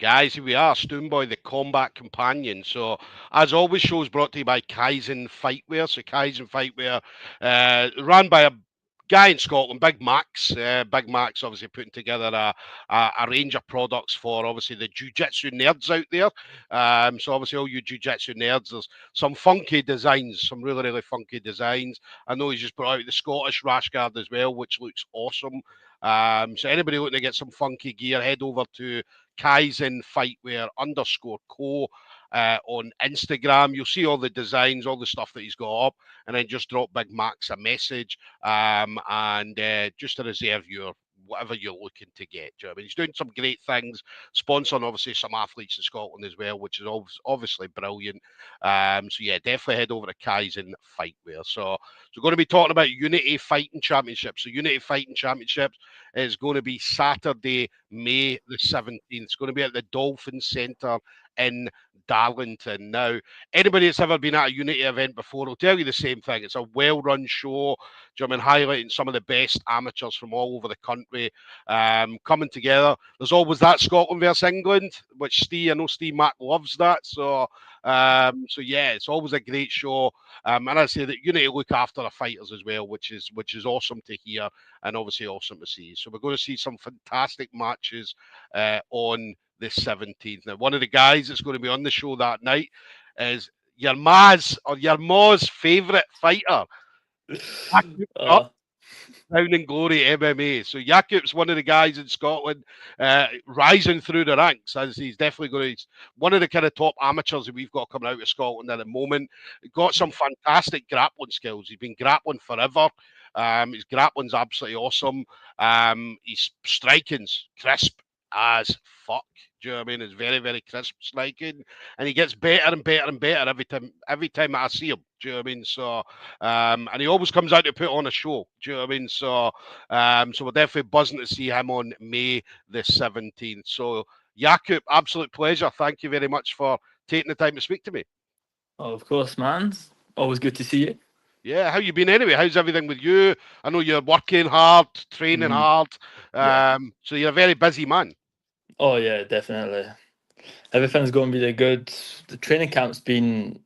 Guys, here we are, Stoomboy, the Combat Companion. So, as always, shows brought to you by Kaizen Fightwear. So, Kaizen Fightwear, run by a guy in Scotland, Big Max. Big Max, obviously, putting together a range of products for, obviously, the jiu-jitsu nerds out there. So, obviously, all you jiu-jitsu nerds, there's some funky designs, some really, really funky designs. I know he's just brought out the Scottish rash guard as well, which looks awesome. So, anybody looking to get some funky gear, head over to Kaizen Fightwear _co on Instagram. You'll see all the designs, all the stuff that he's got up, and then just drop Big Max a message and just to reserve your whatever you're looking to get. Do you know what I mean? He's doing some great things, sponsoring obviously some athletes in Scotland as well, which is obviously brilliant. So yeah, definitely head over to Kaizen Fightwear. So we're going to be talking about Unity Fighting Championships. So Unity Fighting Championships is going to be Saturday, May the 17th. It's going to be at the Dolphin Centre in Darlington. Now, anybody that's ever been at a Unity event before will tell you the same thing. It's a well-run show. Do you know what I mean? Highlighting some of the best amateurs from all over the country coming together. There's always that Scotland versus England, which I know Steve Mack loves that. So yeah, it's always a great show. And I say that Unity look after the fighters as well, which is awesome to hear and obviously awesome to see. So we're going to see some fantastic matches on the 17th. Now, one of the guys that's going to be on the show that night is your Ma's favourite fighter, Yakup, Crown and Glory MMA. So Yakup's one of the guys in Scotland rising through the ranks, as he's definitely going to. One of the kind of top amateurs that we've got coming out of Scotland at the moment. Got some fantastic grappling skills. He's been grappling forever. His grappling's absolutely awesome. His striking's crisp as fuck. Do you know what I mean? It's very, very crisp striking, and he gets better and better and better every time I see him. Do you know what I mean? So, and he always comes out to put on a show. Do you know what I mean? So, so we're definitely buzzing to see him on May the 17th. So, Yakup, absolute pleasure. Thank you very much for taking the time to speak to me. Oh, of course, man. Always good to see you. Yeah, how you been anyway? How's everything with you? I know you're working hard, training hard. Yeah. So you're a very busy man. Oh, yeah, definitely. Everything's going really good. The training camp's been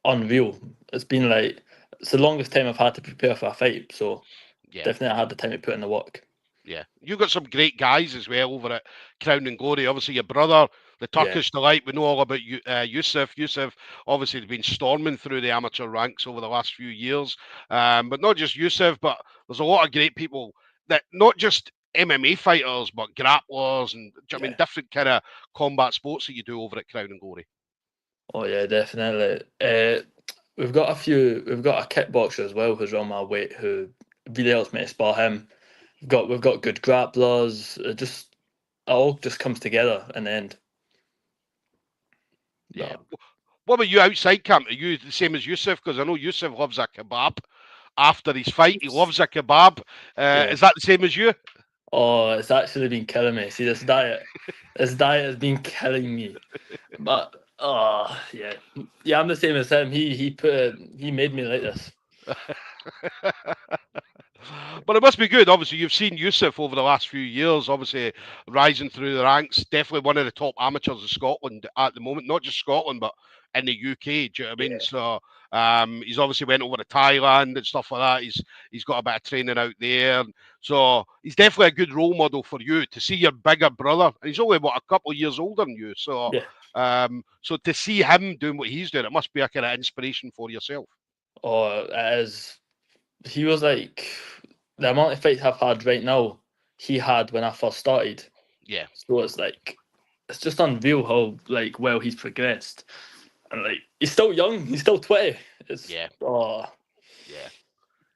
unreal. It's been like, it's the longest time I've had to prepare for a fight. So Yeah. definitely I had the time to put in the work. Yeah, you got some great guys as well over at Crown and Glory. Obviously, your brother, the Turkish Delight. We know all about you, Yusuf. Yusuf obviously has been storming through the amateur ranks over the last few years. But not just Yusuf, but there's a lot of great people that not just MMA fighters, but grapplers and I mean different kind of combat sports that you do over at Crown and Glory. Oh yeah, definitely. We've got a kickboxer as well who's on my weight who really helps me to spar him. We've got good grapplers. It all just comes together in the end. Yeah. What about you outside camp? Are you the same as Yusuf? Because I know Yusuf loves a kebab. After his fight, he loves a kebab. Is that the same as you? Oh, it's actually been killing me. See, this diet has been killing me. But yeah, I'm the same as him. He made me like this. But it must be good. Obviously, you've seen Yusuf over the last few years, obviously rising through the ranks. Definitely one of the top amateurs in Scotland at the moment. Not just Scotland, but in the UK. Do you know what I mean? So he's obviously went over to Thailand and stuff like that. He's got a bit of training out there. So he's definitely a good role model for you to see your bigger brother. And he's only a couple of years older than you. So so to see him doing what he's doing, it must be a kind of inspiration for yourself. Oh, it is. He was like the amount of fights I've had right now, he had when I first started. Yeah. So it's just unreal how like well he's progressed, and like he's still young. He's still 20. Yeah. Oh. Yeah.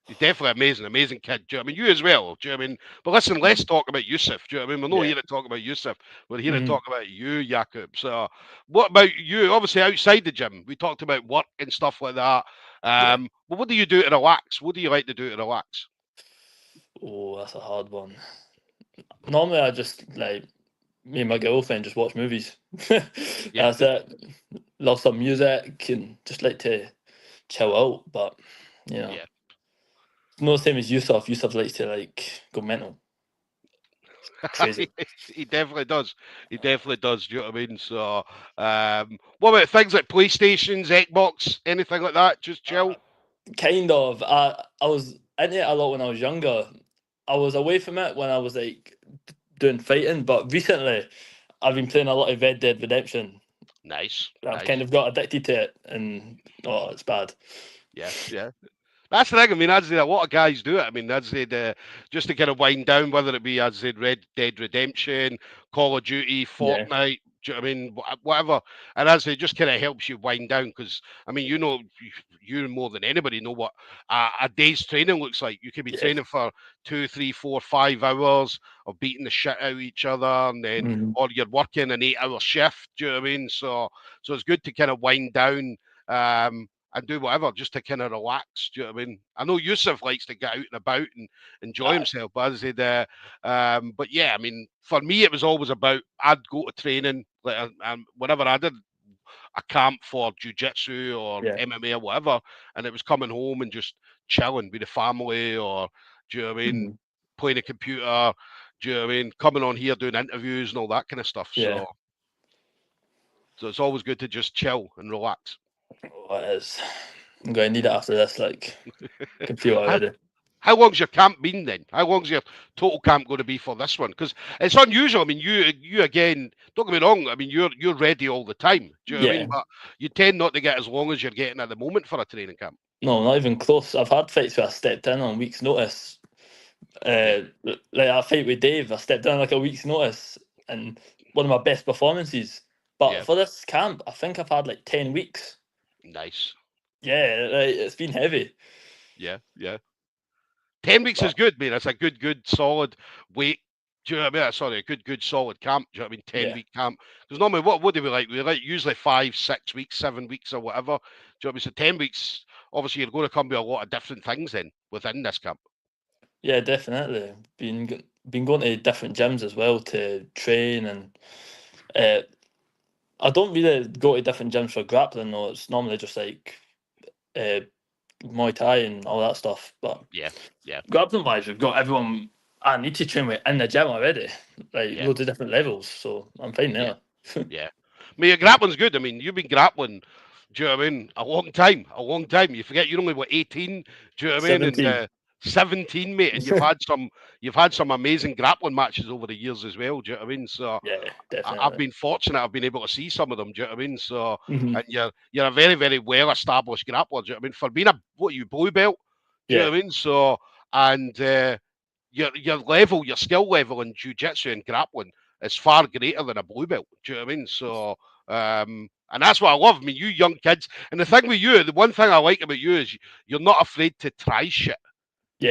He's definitely amazing kid. Do you know what I mean? You as well. Do you know what I mean? But listen, let's talk about Yusuf. Do you know what I mean? We're not here to talk about Yusuf. We're here to talk about you, Yakup. So, what about you? Obviously, outside the gym, we talked about work and stuff like that. But what do you do to relax? What do you like to do to relax? Oh, that's a hard one. Normally, I just like me and my girlfriend just watch movies. That's it. Love some music and just like to chill out. But you know, no same as Yusuf. Yusuf likes to like go mental. Crazy. He definitely does. He definitely does. Do you know what I mean? So, what about things like PlayStations, Xbox, anything like that? Just Uh, chill. kind of. I was into it a lot when I was younger. I was away from it when I was like doing fighting, but recently I've been playing a lot of Red Dead Redemption. Nice, I've kind nice. of got addicted to it, and oh, it's bad. Yeah, yeah. That's the thing. I mean, as I said, a lot of guys do it. I mean, as I said, just to kind of wind down, whether it be, as I said, Red Dead Redemption, Call of Duty, Yeah, Fortnite, do you know what I mean? Whatever. And as I say, it just kind of helps you wind down because, I mean, you more than anybody know what a day's training looks like. You could be yeah. training for 2, 3, 4, 5 hours of beating the shit out of each other, and then, Mhm. or you're working an 8 hour shift. Do you know what I mean? So it's good to kind of wind down. And do whatever just to kind of relax. Do you know what I mean? I know Yusuf likes to get out and about and enjoy Aye. himself, but as I said, but yeah, I mean, for me, it was always about I'd go to training, like, whenever I did a camp for jiu-jitsu or Yeah. MMA or whatever, and it was coming home and just chilling with the family, or do you know what I mean? Mhm. Playing a computer, do you know what I mean? Coming on here doing interviews and all that kind of stuff. Yeah. So it's always good to just chill and relax. Oh, it is. I'm going to need it after this. Like, can feel it How already. How long's your camp been then? How long's your total camp going to be for this one? Because it's unusual. I mean, you again. Don't get me wrong. I mean, you're ready all the time. Do you know what I mean? Yeah. But you tend not to get as long as you're getting at the moment for a training camp. No, not even close. I've had fights where I stepped in on week's notice. Yeah, Like that fight with Dave, I stepped in like a week's notice, and one of my best performances. But yeah, for this camp, I think I've had like 10 weeks. nice. Yeah, like, it's been heavy. Yeah, yeah. 10 weeks is But good, man. That's a good, solid weight. Do you know what I mean? Sorry, a good, solid camp. Do you know what I mean? ten yeah, week camp. Because normally, what do we like? We like usually 5, 6 weeks, 7 weeks, or whatever. Do you know what I mean? So 10 weeks. Obviously, you're going to come with a lot of different things then within this camp. yeah, definitely. Been going to different gyms as well to train, and uh, I don't really go to different gyms for grappling though. It's normally just like uh, Muay Thai and all that stuff. But Yeah, yeah, grappling wise, we've got everyone I need to train with in the gym already, like yeah, loads of different levels. So I'm fine yeah, there. yeah. I mean, your grappling's good. I mean, you've been grappling, do you know what I mean? A long time, a long time. You forget you're only what 18, do you know what I mean? And 17. 17, mate. And you've had some amazing grappling matches over the years as well. Do you know what I mean? So Yeah, I've definitely. been fortunate. I've been able to see some of them. Do you know what I mean? So Hmm. and you're a very very well established grappler. Do you know what I mean? For being a what you blue belt. Do you know Yeah. what I mean? So and your level, your skill level in jiu-jitsu and grappling is far greater than a blue belt. Do you know what I mean? So and that's what I love. I mean, you young kids, and the thing with you, the one thing I like about you is you're not afraid to try shit.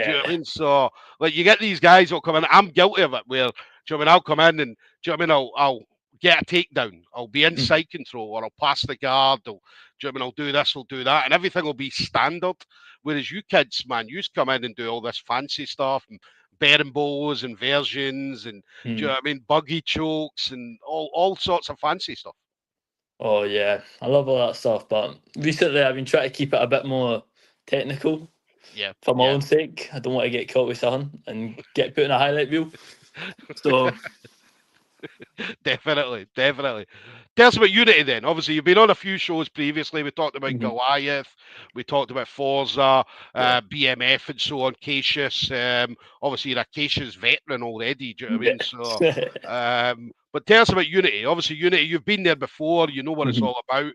Do you know what I Yeah. mean? So, like, you get these guys that'll come in. I'm guilty of it. Where, do you know what I mean? I'll come in and, do you know what I mean? I'll get a takedown. I'll be Mhm. inside control, or I'll pass the guard. Do you know what I mean? I'll do this. I'll do that, and everything will be standard. Whereas you kids, man, you come in and do all this fancy stuff and berimbos and versions, and do you know Mm. what I mean? Buggy chokes and all sorts of fancy stuff. Oh yeah, I love all that stuff. But recently, I've been trying to keep it a bit more technical Yeah, for my yeah. own sake. I don't want to get caught with something and get put in a highlight reel. So Definitely, definitely. Tell us about Unity then. Obviously, you've been on a few shows previously. We talked about mhm, Goliath, we talked about Forza, yeah, BMF, and so on. Cassius. Obviously, you're a Cassius veteran already. Do you know what I mean? So, yeah. but tell us about Unity. Obviously, Unity, you've been there before. You know what it's Mhm. all about.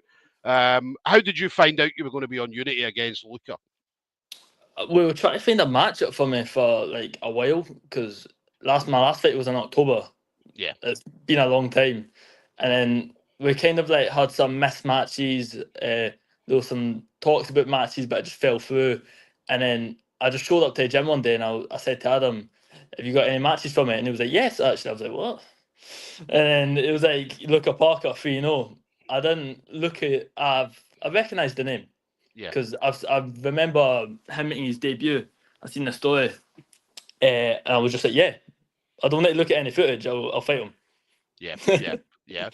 How did you find out you were going to be on Unity against Luca? We were trying to find a matchup for me for like a while because my last fight was in October. Yeah, It's been a long time, and then we kind of like had some missed matches. There was some talks about matches, but it just fell through. And then I just showed up to the gym one day, and I said to Adam, "Have you got any matches for me?" And he was like, "Yes, actually." I was like, "What?" And then it was like Luca Parker 3-0. I didn't look at. I recognised the name yeah, because I remember him making his debut. I seen the story, and I was just like, "Yeah." I don't need to look at any footage. I'll fight him. yeah, yeah, yeah.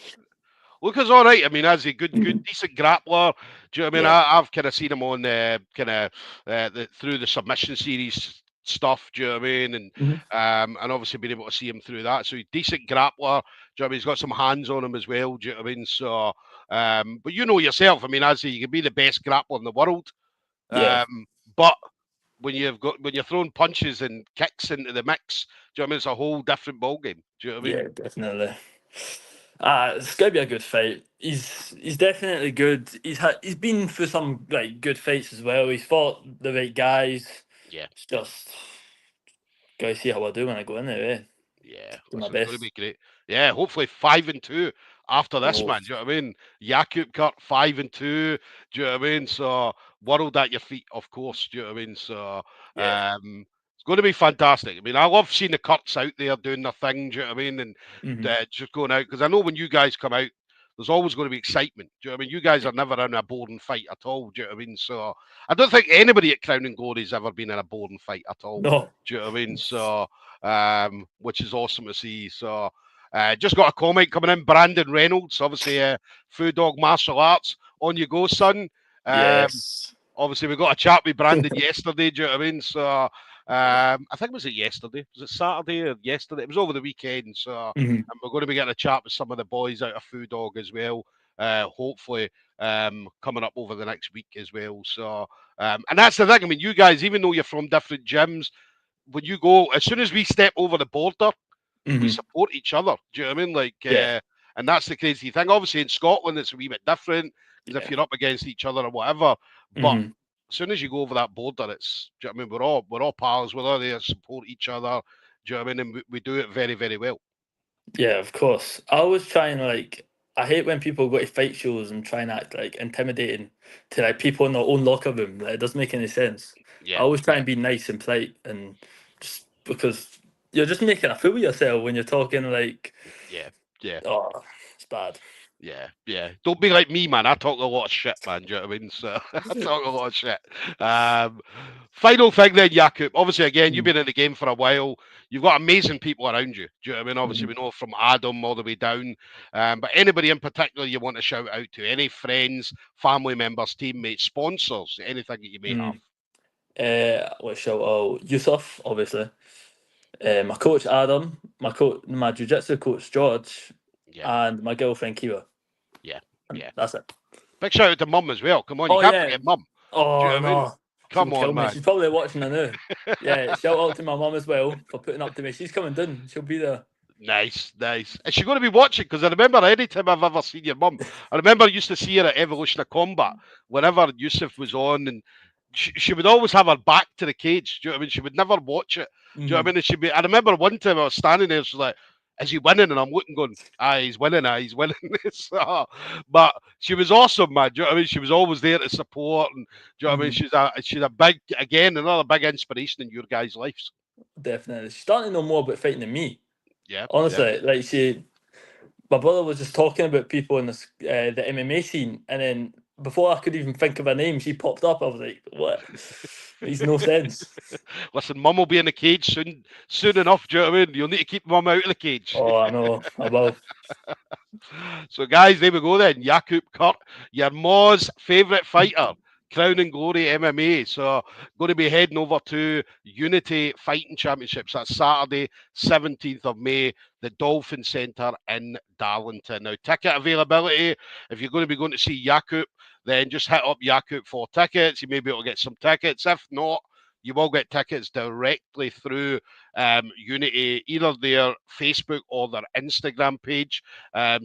Luca's all right. I mean, as a good, decent grappler. Do you know what I mean? Yeah. I've kind of seen him on kind of through the submission series stuff. Do you know what I mean? And obviously being able to see him through that. So he's decent grappler. Do you know what I mean? He's got some hands on him as well. Do you know what I mean? So, but you know yourself. I mean, as you can be the best grappler in the world, Yeah, but when you're throwing punches and kicks into the mix, do you know what I mean? It's a whole different ballgame. Do you know what I yeah, mean? definitely. It's gonna be a good fight. He's definitely good. He's been through some like good fights as well. He's fought the right guys. Yeah. It's just gotta see how I do when I go in there. Yeah, Do my listen, it's going to best. be great. Yeah, hopefully 5-2 after this, Oh man. Do you know what I mean? Yakup cut 5-2. Do you know what I mean? So world at your feet, of course. Do you know what I mean? So yeah. it's going to be fantastic. I mean, I love seeing the cuts out there doing their thing. Do you know what I mean? And Hmm. just going out because I know when you guys come out, there's always going to be excitement. Do you know what I mean? You guys Yeah. are never in a boring fight at all. Do you know what I mean? So I don't think anybody at Crown and Glory's ever been in a boring fight at all. No. Do you know what I mean? So which is awesome to see. So, just got a comment coming in. Brandon Reynolds, obviously, Food Dog Martial Arts. On you go, son. Um, Yes. obviously, we got a chat with Brandon yesterday. Do you know what I mean? So, I think was it yesterday? Was it Saturday or yesterday? It was over the weekend. So, Hmm. and we're going to be getting a chat with some of the boys out of Food Dog as well. Hopefully, coming up over the next week as well. So, and that's the thing. I mean, you guys, even though you're from different gyms, when you go, as soon as we step over the border, we Hmm. support each other. Do you know what I mean? Like, Yeah. and that's the crazy thing. Obviously, in Scotland, it's a wee bit different because if Yeah. you're up against each other or whatever, but Hmm. as soon as you go over that border, it's. Do you know what I mean? We're all pals. We're all there to support each other. Do you know what I mean? And we do it very, very well. Yeah, of course. I always try and like I hate when people go to fight shows and try and act like intimidating to like people in their own locker room. Like, it doesn't make any sense. I Yeah, always try yeah, and be nice and polite and just because you're just making a fool of yourself when you're talking like yeah, yeah. oh it's bad. Yeah, yeah. Don't be like me, man. I talk a lot of shit, man. Do you know what I mean? So I talk a lot of shit. Um, Final thing then, Yakup. Obviously, again, you've Mm. been in the game for a while. You've got amazing people around you. Do you know what I mean? Obviously, we Mhm. know from Adam all the way down. But anybody in particular you want to shout out to? Any friends, family members, teammates, sponsors, anything that you may have? Mm. Let's shout out Yusuf, obviously. My coach Adam, my jiu-jitsu coach George, Yeah, and my girlfriend Kira. yeah, And yeah. that's it. Big shout out to Mum as well. Come on, you Oh can't yeah. forget Mum. Do you Oh know what I mean? no. She'll Come kill on, me. man. She's probably watching I know. Yeah, shout out to my mum as well for putting up to me. She's coming down. She'll be there. Nice, nice. Is she going to be watching? Because I remember any time I've ever seen your mum, I remember I used to see her at Evolution of Combat whenever Yusuf was on, and she would always have her back to the cage. Do you know what I mean? She would never watch it. Do you know what I Hmm. mean? And she'd be. I remember one time I was standing there, she's like, "Is he winning?" And I'm looking, going, "Ah, he's winning. Ah, he's winning." So, but she was awesome, man. Do you know what I mean? She was always there to support, and do you know what I mean? Hmm. She's a big, again, another big inspiration in your guys' lives. Definitely. She's starting to know more about fighting than me. Yeah, yeah. Honestly, like my brother was just talking about people in this the MMA scene, and then before I could even think of her name, she popped up. I was like, "What? Makes no sense." Listen, Mum will be in the cage soon enough. Do you know what I mean? You'll need to keep Mum out of the cage. Oh, I know. I will. So, guys, there we go then. Yakup Kurt, your Maw's favourite fighter, Crown and Glory MMA. So, going to be heading over to Unity Fighting Championships. That's Saturday, 17th of May, the Dolphin Centre in Darlington. Now, ticket availability, if you're going to be going to see Yakup, then just hit up Yakup for tickets. You may be able to get some tickets. If not, you will get tickets directly through Unity, either their Facebook or their Instagram page.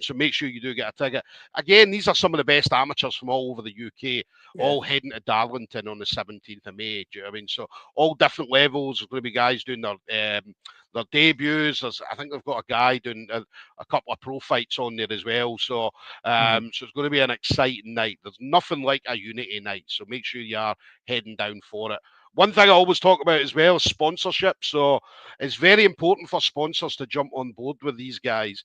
So make sure you do get a ticket. Again, these are some of the best amateurs from all over the UK, Yeah. all heading to Darlington on the 17th of May. Do you know what I mean? So all different levels. There's going to be guys doing their debuts. I think they've got a guy doing a couple of pro fights on there as well. So Hmm. so it's going to be an exciting night. There's nothing like a Unity night. So make sure you are heading down for it. One thing I always talk about as well is sponsorship. So it's very important for sponsors to jump on board with these guys,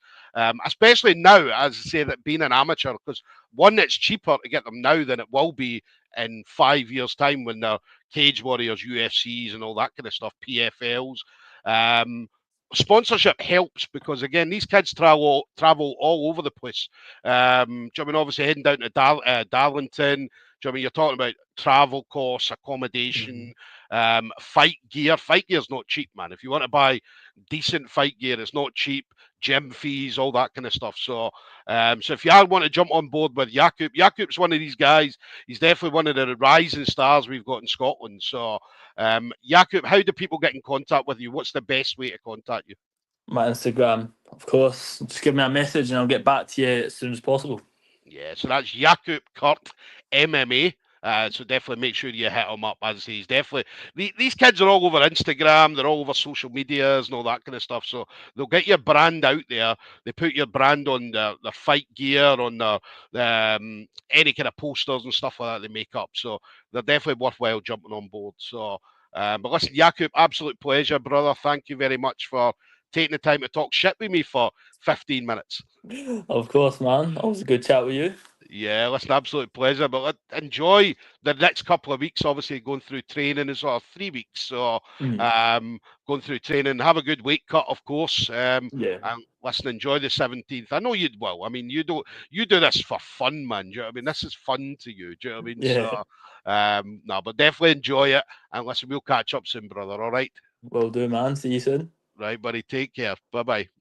especially now, as I say, that being an amateur, because one, it's cheaper to get them now than it will be in 5 years' time when they're Cage Warriors, UFCs, and all that kind of stuff, PFLs. Um, Sponsorship helps because again these kids travel all over the place. Do you know what I mean? Obviously heading down to Darlington. you know what I mean? You're talking about travel costs, Hmm. accommodation, fight gear. Fight gear's not cheap, man. If you want to buy decent fight gear, it's not cheap. Gym fees, all that kind of stuff. So if you want to jump on board with Yakup, Yakup's one of these guys. He's definitely one of the rising stars we've got in Scotland. Yakup, how do people get in contact with you? What's the best way to contact you? My Instagram, of course. Just give me a message and I'll get back to you as soon as possible. Yeah, so that's Yakup Kurt MMA. So definitely make sure you hit him up. As he's definitely these kids are all over Instagram, they're all over social medias and all that kind of stuff. So they'll get your brand out there. They put your brand on their fight gear, on any kind of posters and stuff like that they make up. So they're definitely worthwhile jumping on board. But listen, Yakup, absolute pleasure, brother. Thank you very much for taking the time to talk shit with me for 15 minutes. Of course, man. Always a good chat with you. Yeah, listen, absolute pleasure. But enjoy the next couple of weeks. Obviously, going through training is sort of 3 weeks. Mm. Um, going through training, have a good weight cut, of course. Yeah. And listen, enjoy the 17th. I know you'd well. I mean, you do this for fun, man. Do you know what I mean? This is fun to you. Do you know what I mean? Yeah. No, but definitely enjoy it. And listen, we'll catch up soon, brother. All right, Will do, man. See you soon. right, buddy. Take care. Bye bye.